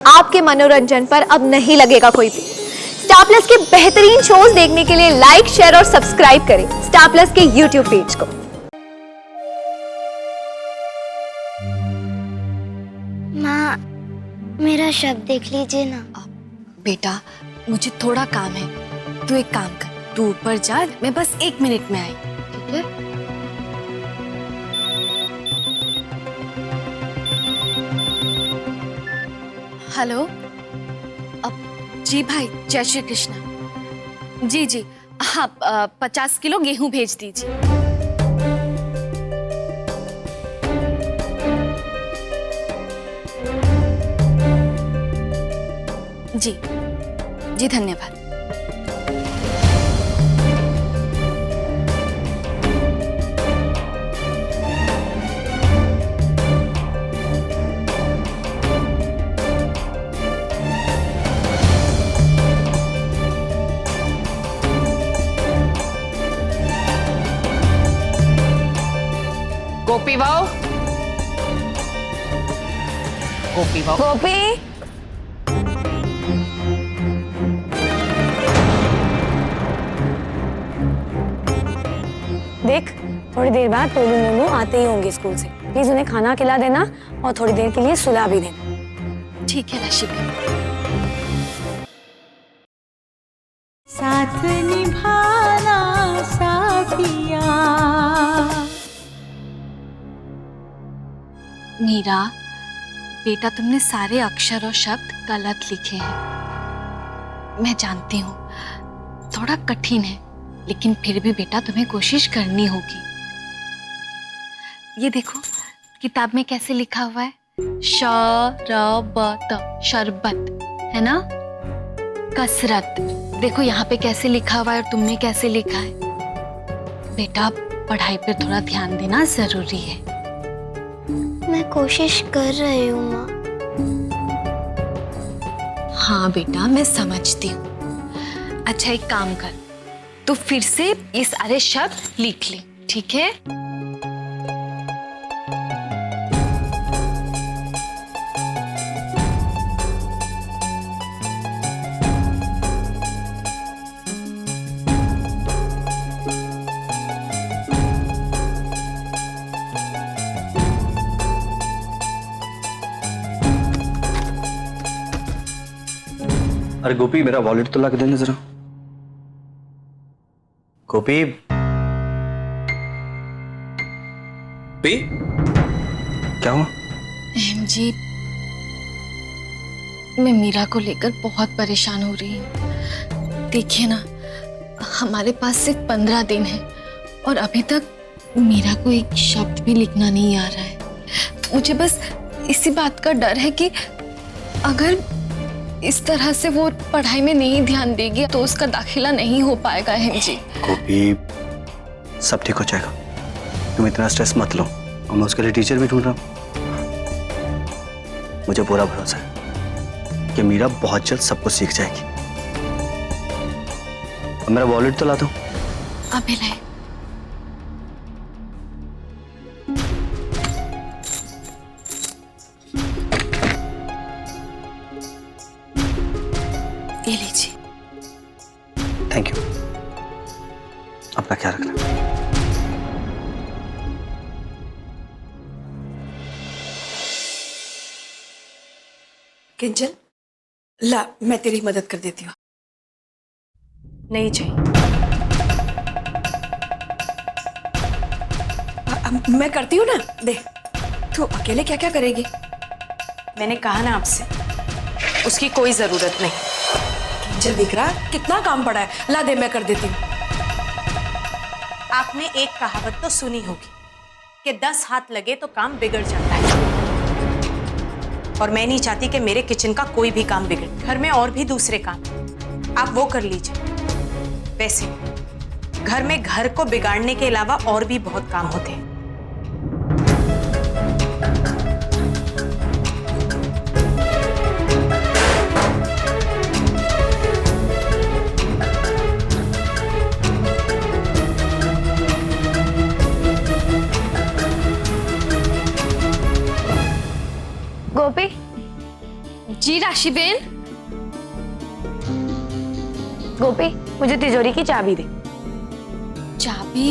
आपके मनोरंजन पर अब नहीं लगेगा कोई भी। स्टार प्लस के बेहतरीन शोज देखने के लिए लाइक, शेयर और सब्सक्राइब करें स्टार प्लस के यूट्यूब पेज को। माँ, मेरा शब्द देख लीजिए ना। बेटा, मुझे थोड़ा काम है। तू एक काम कर, तू ऊपर जा, मैं बस 1 मिनट में आई। ठीक है? हेलो। अब जी भाई, जय श्री कृष्णा। जी जी, हाँ, 50 किलो गेहूं भेज दीजिए। जी जी, धन्यवाद। गोपी वाओ, गोपी वाओ। गोपी, देख, थोड़ी देर बाद टोलू मोनू आते ही होंगे स्कूल से। प्लीज उन्हें खाना खिला देना और थोड़ी देर के लिए सुला भी देना। ठीक है रशिका। साथ निभाना साथिया। मीरा, बेटा, तुमने सारे अक्षर और शब्द गलत लिखे हैं। मैं जानती हूँ थोड़ा कठिन है, लेकिन फिर भी बेटा तुम्हें कोशिश करनी होगी। ये देखो किताब में कैसे लिखा हुआ है, शरबत, शरबत, है ना। कसरत, देखो यहाँ पे कैसे लिखा हुआ है और तुमने कैसे लिखा है। बेटा, पढ़ाई पे थोड़ा ध्यान देना जरूरी है। मैं कोशिश कर रही हूँ माँ। हाँ बेटा, मैं समझती हूँ। अच्छा, एक काम कर, तो फिर से ये सारे शब्द लिख ले, ठीक है? अरे गोपी, मेरा वॉलेट तो ला के देना जरा। गोपी, गोपी, क्या हुआ? जी, मैं मीरा को लेकर बहुत परेशान हो रही हूँ। देखिए ना, हमारे पास सिर्फ 15 दिन है और अभी तक मीरा को एक शब्द भी लिखना नहीं आ रहा है। मुझे बस इसी बात का डर है कि अगर इस तरह से वो पढ़ाई में नहीं ध्यान देगी तो उसका दाखिला नहीं हो पाएगा। जी गोपी, सब ठीक हो जाएगा, तुम इतना स्ट्रेस मत लो। और मैं उसके लिए टीचर भी ढूंढ रहा हूँ। मुझे पूरा भरोसा है कि मीरा बहुत जल्द सब कुछ सीख जाएगी। अब मेरा वॉलेट तो ला दो। अभी लाए। ये लीजिए। Thank you. अपना ख्याल रखना। किंजल, ला, मैं तेरी मदद कर देती हूँ। नहीं चाहिए। मैं करती हूँ ना, दे। तू अकेले क्या क्या करेगी? मैंने कहा ना आपसे, उसकी कोई जरूरत नहीं। किंजल, दिख रहा कितना काम पड़ा है। ला दे, मैं कर देती हूँ। आपने एक कहावत तो सुनी होगी कि 10 हाथ लगे तो काम बिगड़ जाता है, और मैं नहीं चाहती कि मेरे किचन का कोई भी काम बिगड़े। घर में और भी दूसरे काम, आप वो कर लीजिए। वैसे घर में घर को बिगाड़ने के अलावा और भी बहुत काम होते हैं। जी राशि। राशि बेन, गोपी मुझे तिजोरी की चाबी दे। चाबी?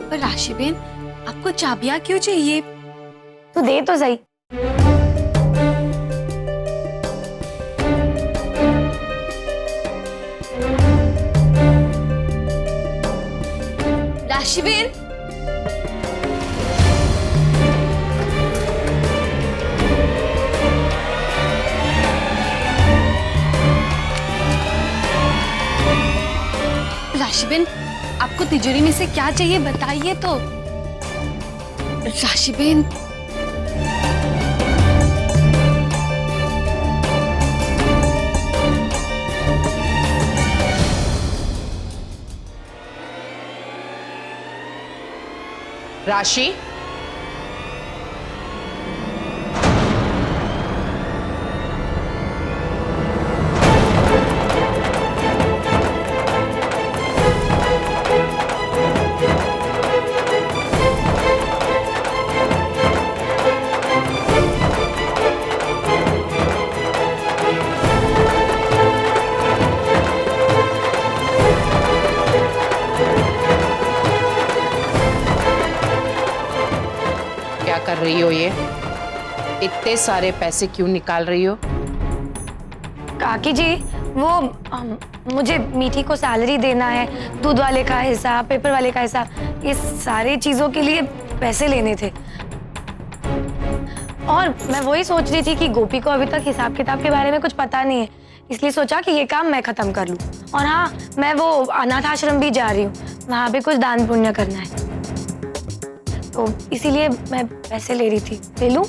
पर राशि बेन, आपको चाबियां क्यों चाहिए? तू दे तो सही। राशि बेन, राशिबेन, आपको तिजोरी में से क्या चाहिए बताइए तो। राशिबेन, राशि, क्या कर रही हो ये? इतने सारे पैसे क्यों निकाल रही हो? काकी जी वो मुझे मीठी को सैलरी देना है, दूध वाले का हिसाब, पेपर वाले का हिसाब, इस सारी चीजों के लिए पैसे लेने थे। और मैं वही सोच रही थी कि गोपी को अभी तक हिसाब किताब के बारे में कुछ पता नहीं है, इसलिए सोचा कि ये काम मैं खत्म कर लूं। और हाँ, मैं वो अनाथ आश्रम भी जा रही हूँ, वहां पे कुछ दान पुण्य करना है, तो इसीलिए मैं पैसे ले रही थी। ले लूं?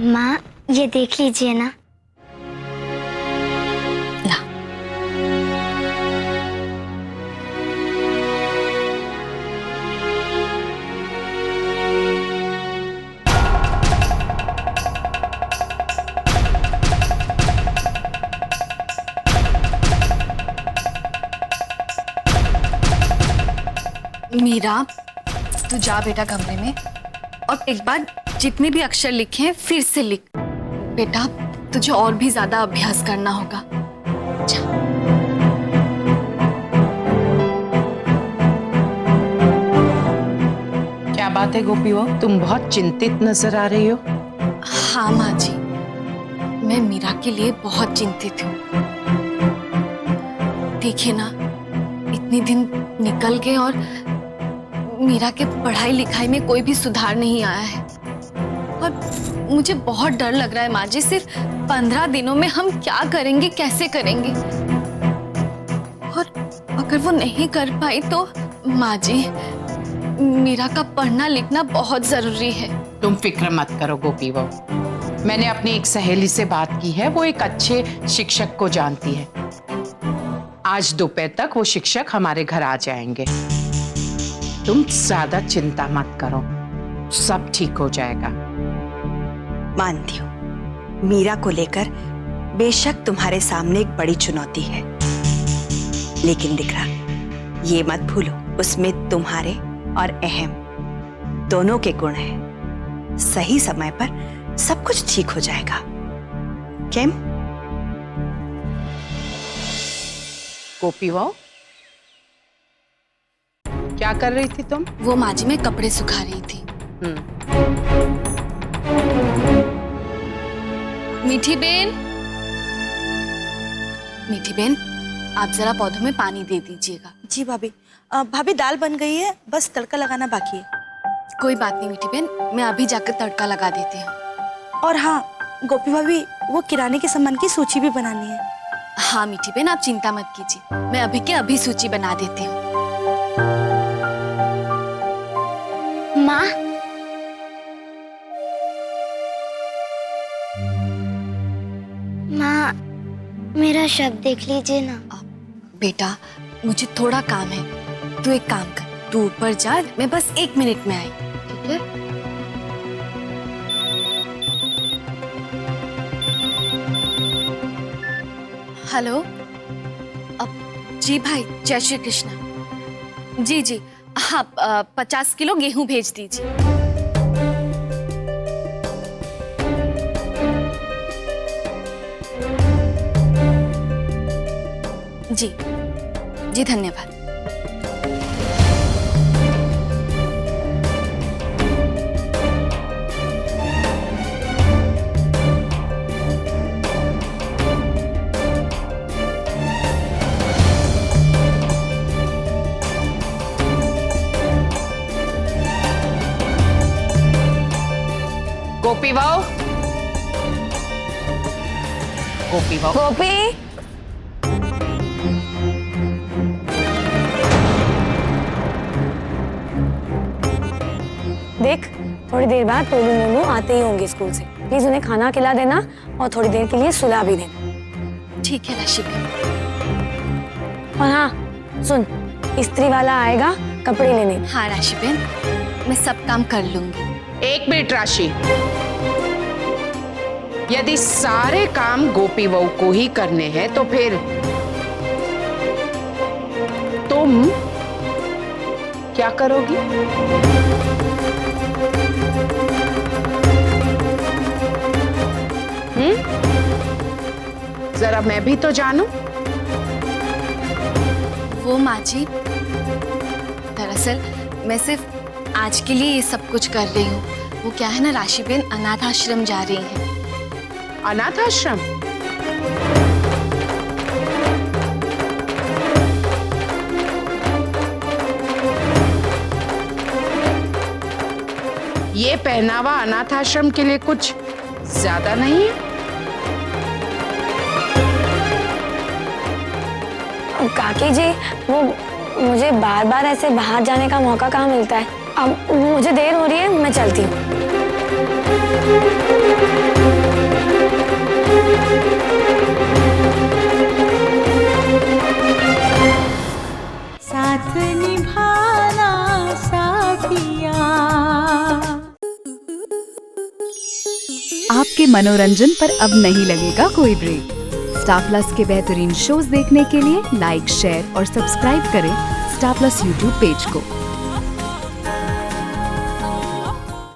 माँ ये देख लीजिए ना। ला। मीरा, तू जा बेटा कमरे में और एक बार जितने भी अक्षर लिखे हैं फिर से लिख। बेटा तुझे और भी ज्यादा अभ्यास करना होगा। जा। क्या बात है गोपी वो? तुम बहुत चिंतित नजर आ रही हो। हाँ माँ जी, मैं मीरा के लिए बहुत चिंतित हूँ। देखिए ना, इतने दिन निकल गए और मीरा के पढ़ाई लिखाई में कोई भी सुधार नहीं आया है और मुझे बहुत डर लग रहा है माँ जी। सिर्फ 15 दिनों में हम क्या करेंगे, कैसे करेंगे? और अगर वो नहीं कर पाई तो माँ जी, मीरा का पढ़ना लिखना बहुत जरूरी है। तुम फिक्र मत करो गोपी वो। मैंने अपनी एक सहेली से बात की है, वो एक अच्छे शिक्षक को जानती है। आज दोपहर तक वो शिक्षक हमारे घर आ जाएंगे। तुम ज्यादा चिंता मत करो, सब ठीक हो जाएगा। मानती हूँ मीरा को लेकर बेशक तुम्हारे सामने एक बड़ी चुनौती है, लेकिन दिखरा ये मत भूलो उसमें तुम्हारे और अहम दोनों के गुण हैं। सही समय पर सब कुछ ठीक हो जाएगा। केम? गोपी वो क्या कर रही थी तुम? वो माँ जी मैं कपड़े सुखा रही थी। मीठी बेन, मीठी बेन, आप जरा पौधों में पानी दे दीजिएगा। जी भाभी। भाभी दाल बन गई है, बस तड़का लगाना बाकी है। कोई बात नहीं मीठी बेन, मैं अभी जाकर तड़का लगा देती हूँ। और हाँ गोपी भाभी, वो किराने के सामान की सूची भी बनानी है। हाँ मीठी बेन, आप चिंता मत कीजिए, मैं अभी के अभी सूची बना देती हूँ। माँ माँ मेरा शब्द देख लीजिए ना। बेटा मुझे थोड़ा काम है, तू एक काम कर, तू ऊपर जा, मैं बस 1 मिनट में आई। ठीक है? हेलो। जी भाई, जय श्री कृष्णा। जी जी, हाँ 50 किलो गेहूं भेज दीजिए। जी जी, धन्यवाद। गोपी बहू, गोपी बहू, गोपी, देख थोड़ी देर बाद टोलू मोनू आते ही होंगे स्कूल से। प्लीज उन्हें खाना खिला देना और थोड़ी देर के लिए सुला भी देना। ठीक है राशि बेन। और हाँ सुन, इस्त्री वाला आएगा कपड़े लेने। हाँ राशि बेन, मैं सब काम कर लूंगी। एक मिनट राशि, यदि सारे काम गोपी बहू को ही करने हैं तो फिर तुम क्या करोगी? जरा मैं भी तो जानूं। वो माँ जी, दरअसल मैं सिर्फ आज के लिए ये सब कुछ कर रही हूँ। वो क्या है ना, राशि बेन अनाथ आश्रम जा रही हैं। अनाथ आश्रम? ये पहनावा अनाथ आश्रम के लिए कुछ ज्यादा नहीं है? काकी जी, वो मुझे बार बार ऐसे बाहर जाने का मौका कहाँ मिलता है। अब मुझे देर हो रही है, मैं चलती हूँ। साथ निभाना साथिया। आपके मनोरंजन पर अब नहीं लगेगा कोई ब्रेक। स्टार प्लस के बेहतरीन शोज देखने के लिए लाइक, शेयर और सब्सक्राइब करें स्टार प्लस यूट्यूब पेज को।